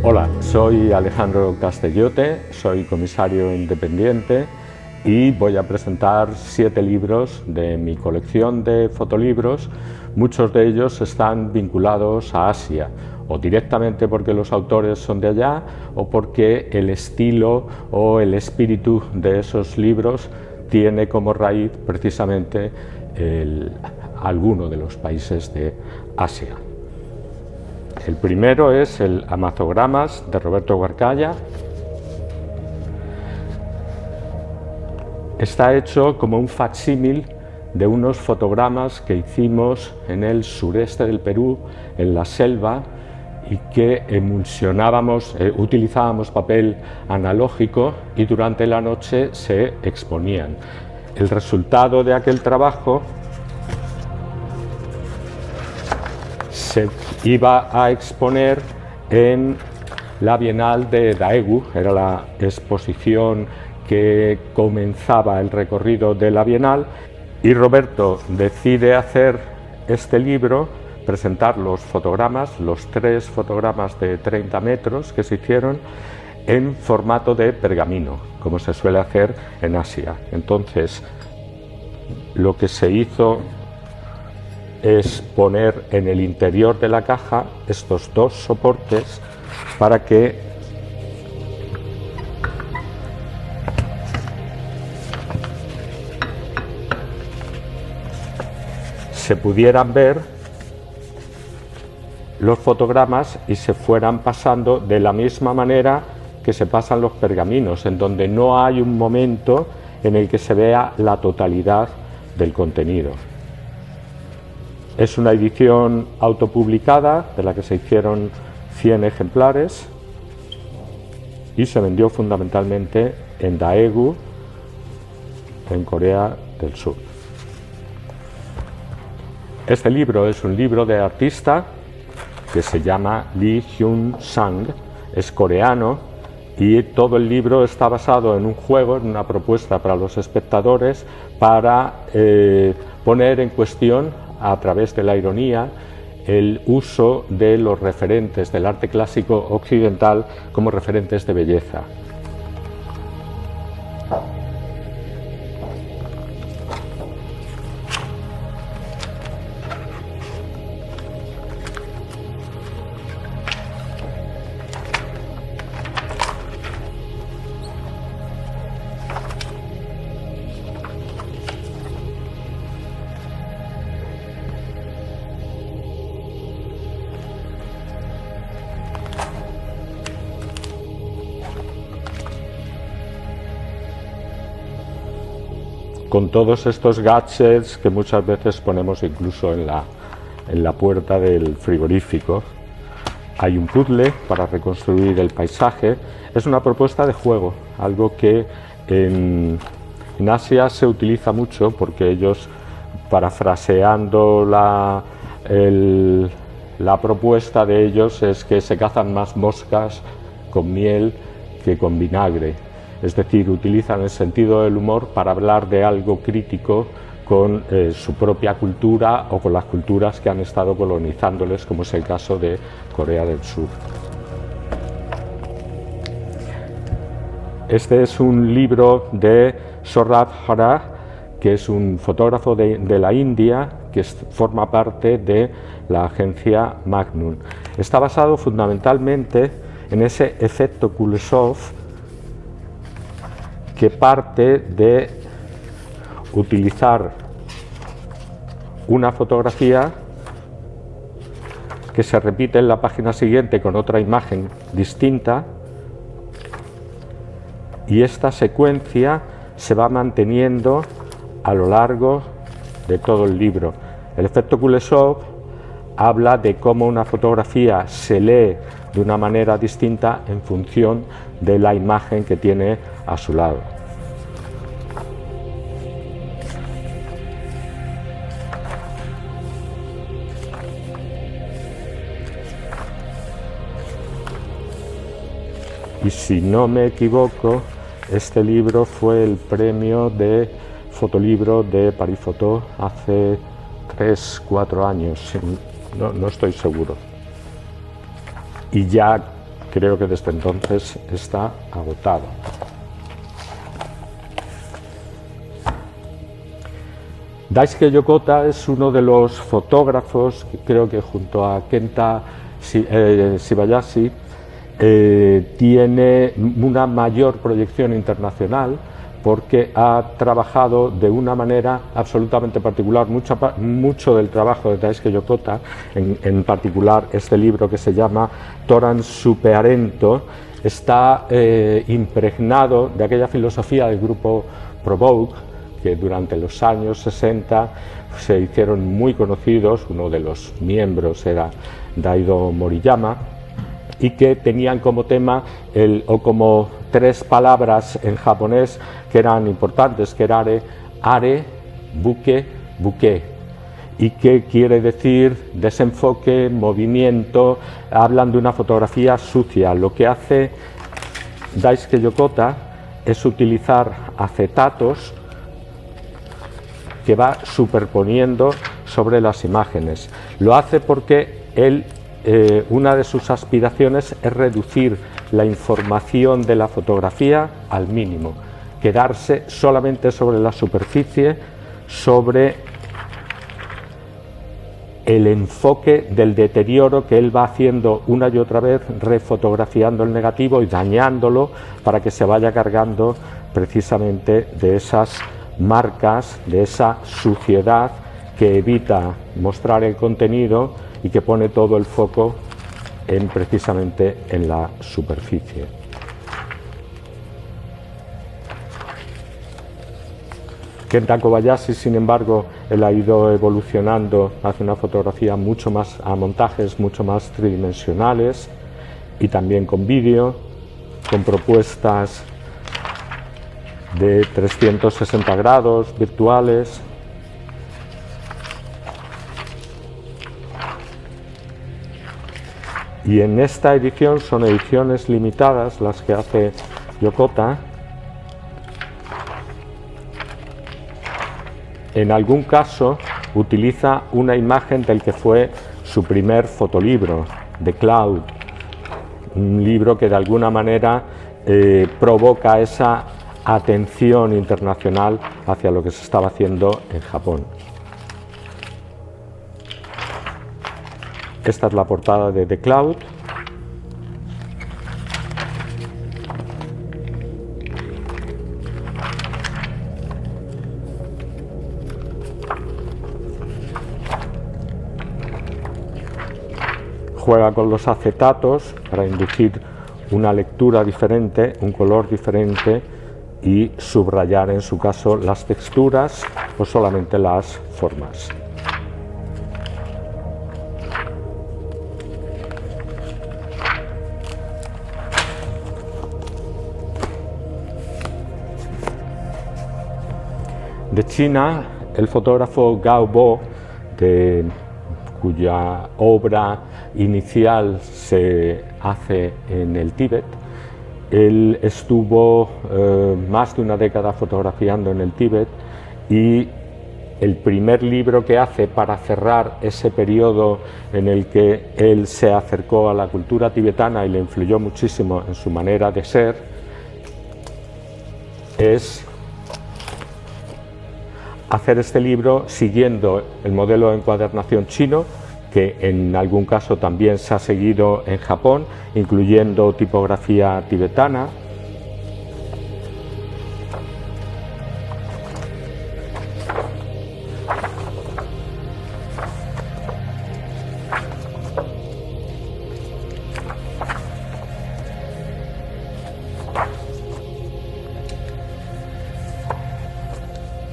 Hola, soy Alejandro Castellote, soy comisario independiente y voy a presentar 7 libros de mi colección de fotolibros. Muchos de ellos están vinculados a Asia, o directamente porque los autores son de allá, o porque el estilo o el espíritu de esos libros tiene como raíz precisamente alguno de los países de Asia. El primero es el Amazogramas de Roberto Guarcaya. Está hecho como un facsímil de unos fotogramas que hicimos en el sureste del Perú, en la selva, y que emulsionábamos, utilizábamos papel analógico y durante la noche se exponían. El resultado de aquel trabajo se iba a exponer en la Bienal de Daegu, era la exposición que comenzaba el recorrido de la Bienal, y Roberto decide hacer este libro, presentar los fotogramas, los 3 fotogramas de 30 metros que se hicieron en formato de pergamino, como se suele hacer en Asia. Entonces, lo que se hizo es poner en el interior de la caja estos 2 soportes para que se pudieran ver los fotogramas y se fueran pasando de la misma manera que se pasan los pergaminos, en donde no hay un momento en el que se vea la totalidad del contenido. Es una edición autopublicada de la que se hicieron 100 ejemplares y se vendió fundamentalmente en Daegu, en Corea del Sur. Este libro es un libro de artista que se llama Lee Hyun-sang, es coreano, y todo el libro está basado en un juego, en una propuesta para los espectadores para poner en cuestión, a través de la ironía, el uso de los referentes del arte clásico occidental como referentes de belleza. Con todos estos gadgets que muchas veces ponemos incluso en la puerta del frigorífico. Hay un puzzle para reconstruir el paisaje. Es una propuesta de juego, algo que en Asia se utiliza mucho porque ellos, parafraseando la propuesta de ellos, es que se cazan más moscas con miel que con vinagre. Es decir, utilizan el sentido del humor para hablar de algo crítico con su propia cultura o con las culturas que han estado colonizándoles, como es el caso de Corea del Sur. Este es un libro de Saurabh Hara, que es un fotógrafo de la India, que forma parte de la agencia Magnum. Está basado fundamentalmente en ese efecto Kuleshov, que parte de utilizar una fotografía que se repite en la página siguiente con otra imagen distinta, y esta secuencia se va manteniendo a lo largo de todo el libro. El efecto Kuleshov habla de cómo una fotografía se lee de una manera distinta en función de la imagen que tiene a su lado. Y si no me equivoco, este libro fue el premio de fotolibro de Paris Photo hace 3-4 años, no estoy seguro. Y ya creo que desde entonces está agotado. Daisuke Yokota es uno de los fotógrafos, creo que junto a Kenta Shibayashi, tiene una mayor proyección internacional porque ha trabajado de una manera absolutamente particular. Mucho del trabajo de Daisuke Yokota, en particular este libro que se llama Toran Superento, está impregnado de aquella filosofía del grupo Provoke, que durante los años 60 se hicieron muy conocidos. Uno de los miembros era Daido Moriyama, y que tenían como tema o como tres palabras en japonés que eran importantes, que era are, buke, buke, y que quiere decir desenfoque, movimiento. Hablan de una fotografía sucia. Lo que hace Daisuke Yokota es utilizar acetatos que va superponiendo sobre las imágenes. Lo hace porque él, una de sus aspiraciones es reducir la información de la fotografía al mínimo, quedarse solamente sobre la superficie, sobre el enfoque del deterioro que él va haciendo una y otra vez, refotografiando el negativo y dañándolo para que se vaya cargando precisamente de esas marcas, de esa suciedad que evita mostrar el contenido y que pone todo el foco precisamente en la superficie. Kenta Kobayashi, sin embargo, él ha ido evolucionando hacia una fotografía mucho más a montajes mucho más tridimensionales y también con vídeo, con propuestas de 360 grados virtuales. Y en esta edición son ediciones limitadas las que hace Yokota. En algún caso utiliza una imagen del que fue su primer fotolibro, The Cloud, un libro que de alguna manera provoca esa atención internacional hacia lo que se estaba haciendo en Japón. Esta es la portada de The Cloud. Juega con los acetatos para inducir una lectura diferente, un color diferente y subrayar en su caso las texturas o solamente las formas. De China, el fotógrafo Gao Bo, cuya obra inicial se hace en el Tíbet. Él estuvo más de una década fotografiando en el Tíbet y el primer libro que hace para cerrar ese periodo en el que él se acercó a la cultura tibetana y le influyó muchísimo en su manera de ser es hacer este libro siguiendo el modelo de encuadernación chino, que en algún caso también se ha seguido en Japón, incluyendo tipografía tibetana.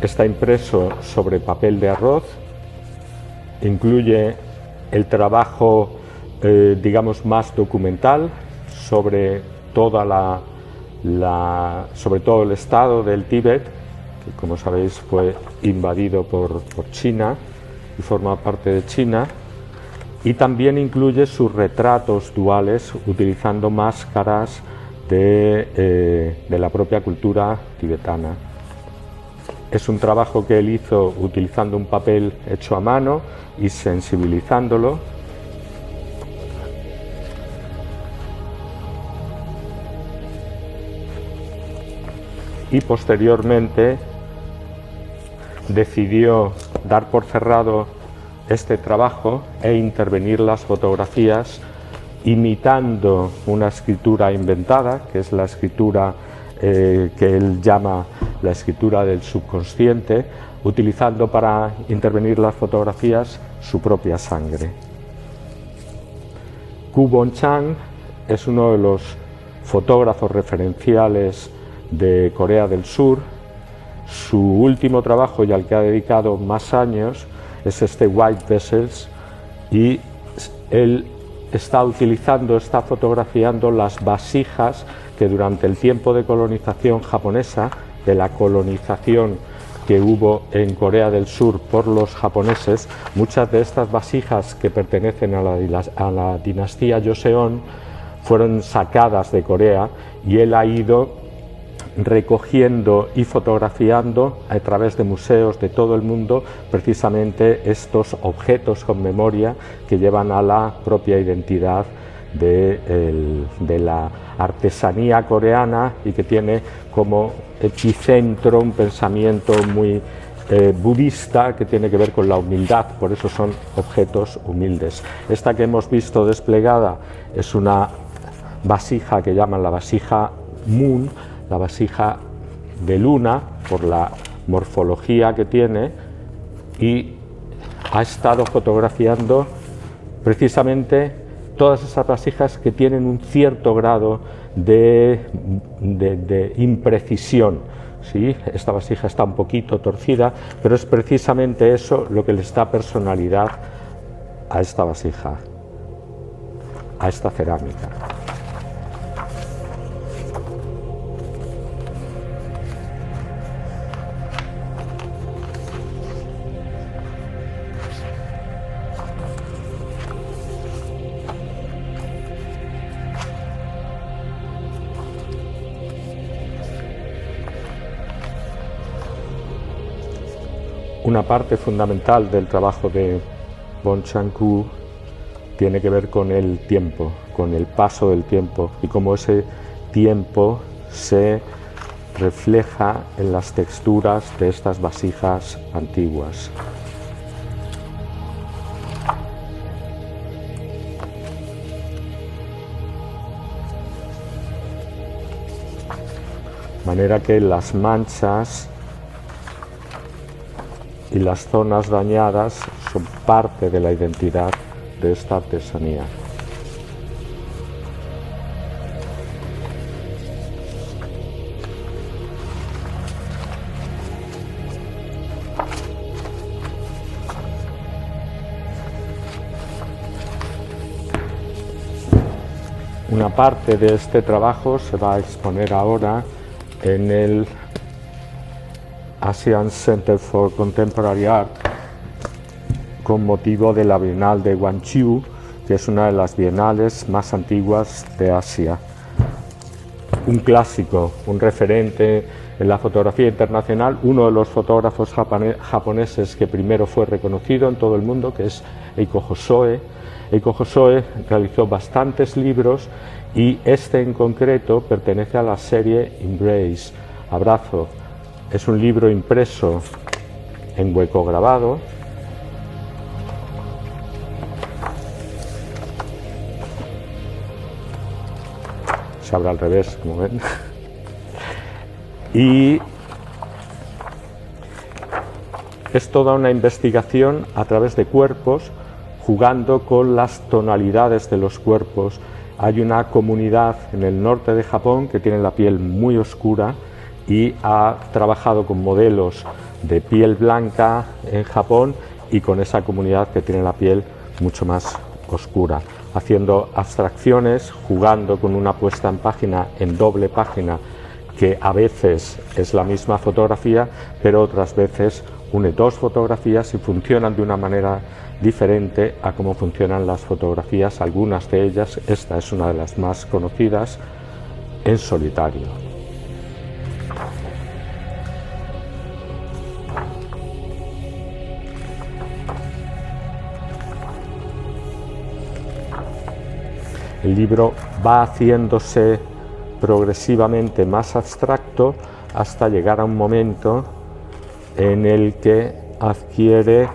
Está impreso sobre papel de arroz, incluye el trabajo, digamos, más documental sobre toda sobre todo el estado del Tíbet, que como sabéis fue invadido por China y forma parte de China, y también incluye sus retratos duales utilizando máscaras de la propia cultura tibetana. Es un trabajo que él hizo utilizando un papel hecho a mano y sensibilizándolo. y posteriormente decidió dar por cerrado este trabajo e intervenir las fotografías imitando una escritura inventada, que es la escritura que él llama la escritura del subconsciente, utilizando para intervenir las fotografías su propia sangre. Koo Bon-chang es uno de los fotógrafos referenciales de Corea del Sur. Su último trabajo, y al que ha dedicado más años, es este White Vessels, y él está fotografiando las vasijas que durante el tiempo de colonización japonesa, de la colonización que hubo en Corea del Sur por los japoneses, muchas de estas vasijas que pertenecen a la dinastía Joseon fueron sacadas de Corea, y él ha ido recogiendo y fotografiando a través de museos de todo el mundo precisamente estos objetos con memoria que llevan a la propia identidad de la artesanía coreana, y que tiene como epicentro un pensamiento muy budista que tiene que ver con la humildad. Por eso son objetos humildes. Esta que hemos visto desplegada es una vasija que llaman la vasija Moon, la vasija de luna, por la morfología que tiene, y ha estado fotografiando precisamente todas esas vasijas que tienen un cierto grado de imprecisión. ¿Sí? Esta vasija está un poquito torcida, pero es precisamente eso lo que le da personalidad a esta vasija, a esta cerámica. Una parte fundamental del trabajo de Bon-chang-koo tiene que ver con el tiempo, con el paso del tiempo, y cómo ese tiempo se refleja en las texturas de estas vasijas antiguas. De manera que las manchas y las zonas dañadas son parte de la identidad de esta artesanía. Una parte de este trabajo se va a exponer ahora en el Asian Center for Contemporary Art con motivo de la Bienal de Gwangju, que es una de las bienales más antiguas de Asia. Un clásico, un referente en la fotografía internacional, uno de los fotógrafos japoneses que primero fue reconocido en todo el mundo, que es Eiko Hosoe. Eiko Hosoe realizó bastantes libros, y este en concreto pertenece a la serie Embrace, Abrazo. Es un libro impreso en hueco grabado, se abre al revés, como ven, y es toda una investigación a través de cuerpos, jugando con las tonalidades de los cuerpos. Hay una comunidad en el norte de Japón que tiene la piel muy oscura, y ha trabajado con modelos de piel blanca en Japón y con esa comunidad que tiene la piel mucho más oscura, haciendo abstracciones, jugando con una puesta en página en doble página, que a veces es la misma fotografía, pero otras veces une dos fotografías y funcionan de una manera diferente a cómo funcionan las fotografías, algunas de ellas, esta es una de las más conocidas, en solitario. El libro va haciéndose progresivamente más abstracto hasta llegar a un momento en el que adquiere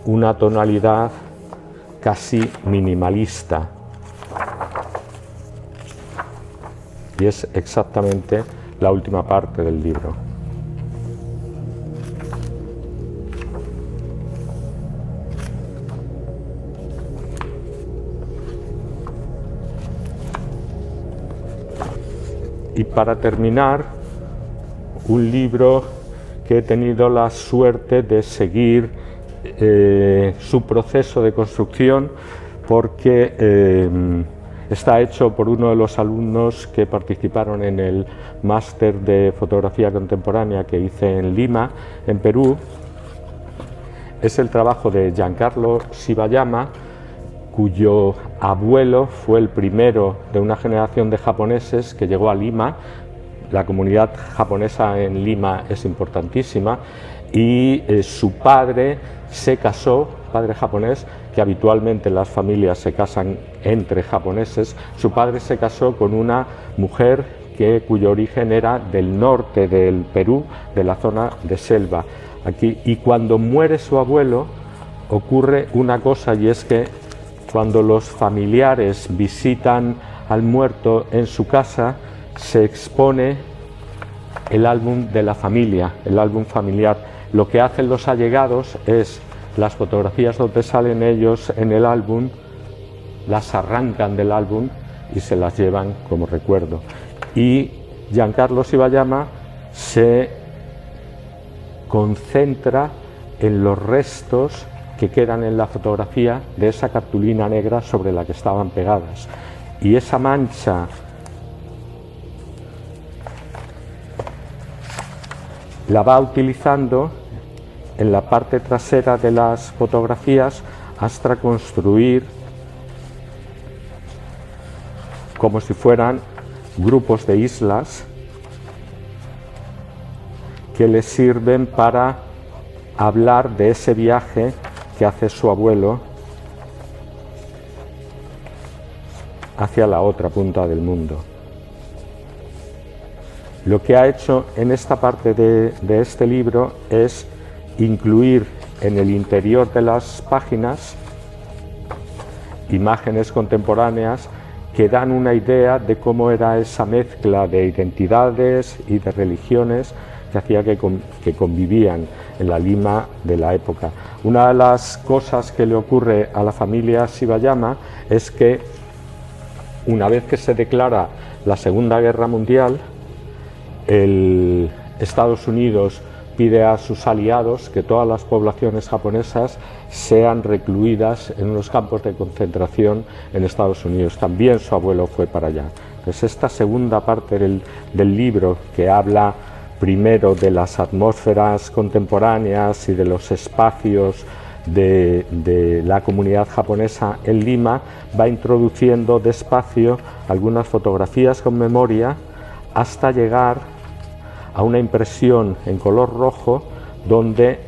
una tonalidad casi minimalista. Y es exactamente la última parte del libro. Y para terminar, un libro que he tenido la suerte de seguir su proceso de construcción, porque está hecho por uno de los alumnos que participaron en el máster de fotografía contemporánea que hice en Lima, en Perú. Es el trabajo de Giancarlo Shibayama, cuyo abuelo fue el primero de una generación de japoneses que llegó a Lima. La comunidad japonesa en Lima es importantísima, y su padre se casó, padre japonés, que habitualmente las familias se casan entre japoneses. Su padre se casó con una mujer cuyo origen era del norte del Perú, de la zona de selva. Aquí, y cuando muere su abuelo ocurre una cosa, y es que cuando los familiares visitan al muerto en su casa, se expone el álbum de la familia, el álbum familiar. Lo que hacen los allegados es las fotografías donde salen ellos en el álbum, las arrancan del álbum y se las llevan como recuerdo. Y Giancarlo Shibayama se concentra en los restos que quedan en la fotografía de esa cartulina negra sobre la que estaban pegadas. Y esa mancha la va utilizando en la parte trasera de las fotografías hasta construir como si fueran grupos de islas que les sirven para hablar de ese viaje que hace su abuelo hacia la otra punta del mundo. Lo que ha hecho en esta parte de este libro es incluir en el interior de las páginas imágenes contemporáneas que dan una idea de cómo era esa mezcla de identidades y de religiones que hacía que convivían en la Lima de la época. Una de las cosas que le ocurre a la familia Shibayama es que una vez que se declara la Segunda Guerra Mundial, Estados Unidos pide a sus aliados que todas las poblaciones japonesas sean recluidas en unos campos de concentración en Estados Unidos. También su abuelo fue para allá. Entonces, esta segunda parte del libro, que habla primero de las atmósferas contemporáneas y de los espacios de la comunidad japonesa en Lima, va introduciendo despacio algunas fotografías con memoria hasta llegar a una impresión en color rojo donde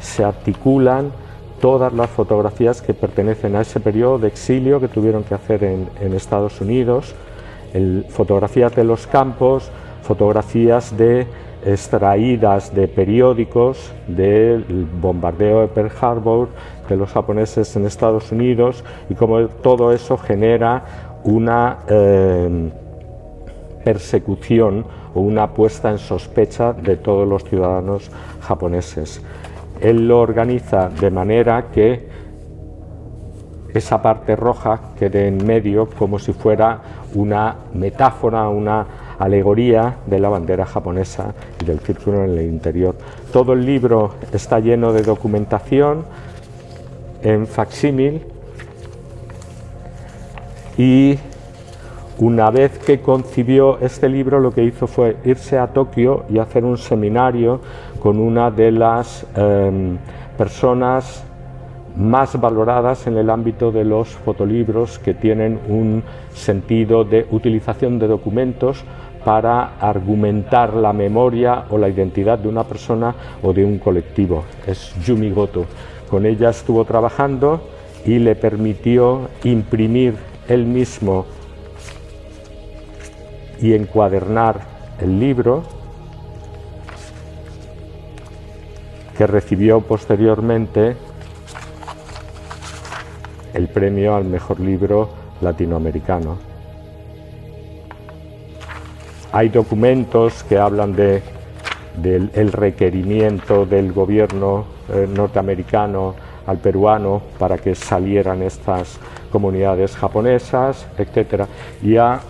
se articulan todas las fotografías que pertenecen a ese periodo de exilio que tuvieron que hacer en Estados Unidos, fotografías de los campos, fotografías extraídas de periódicos del bombardeo de Pearl Harbor de los japoneses en Estados Unidos, y cómo todo eso genera una persecución o una puesta en sospecha de todos los ciudadanos japoneses. Él lo organiza de manera que esa parte roja quede en medio como si fuera una metáfora, una alegoría de la bandera japonesa y del círculo en el interior. Todo el libro está lleno de documentación en facsímil, y una vez que concibió este libro, lo que hizo fue irse a Tokio y hacer un seminario con una de las personas más valoradas en el ámbito de los fotolibros, que tienen un sentido de utilización de documentos para argumentar la memoria o la identidad de una persona o de un colectivo. Es Yumi Goto. Con ella estuvo trabajando y le permitió imprimir él mismo y encuadernar el libro, que recibió posteriormente el premio al mejor libro latinoamericano. Hay documentos que hablan del requerimiento del gobierno norteamericano al peruano para que salieran estas comunidades japonesas, etc. Y a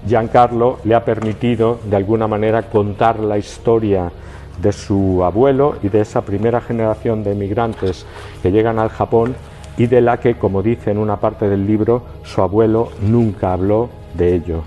Giancarlo le ha permitido de alguna manera contar la historia de su abuelo y de esa primera generación de emigrantes que llegan al Japón y de la que, como dice en una parte del libro, su abuelo nunca habló de ello.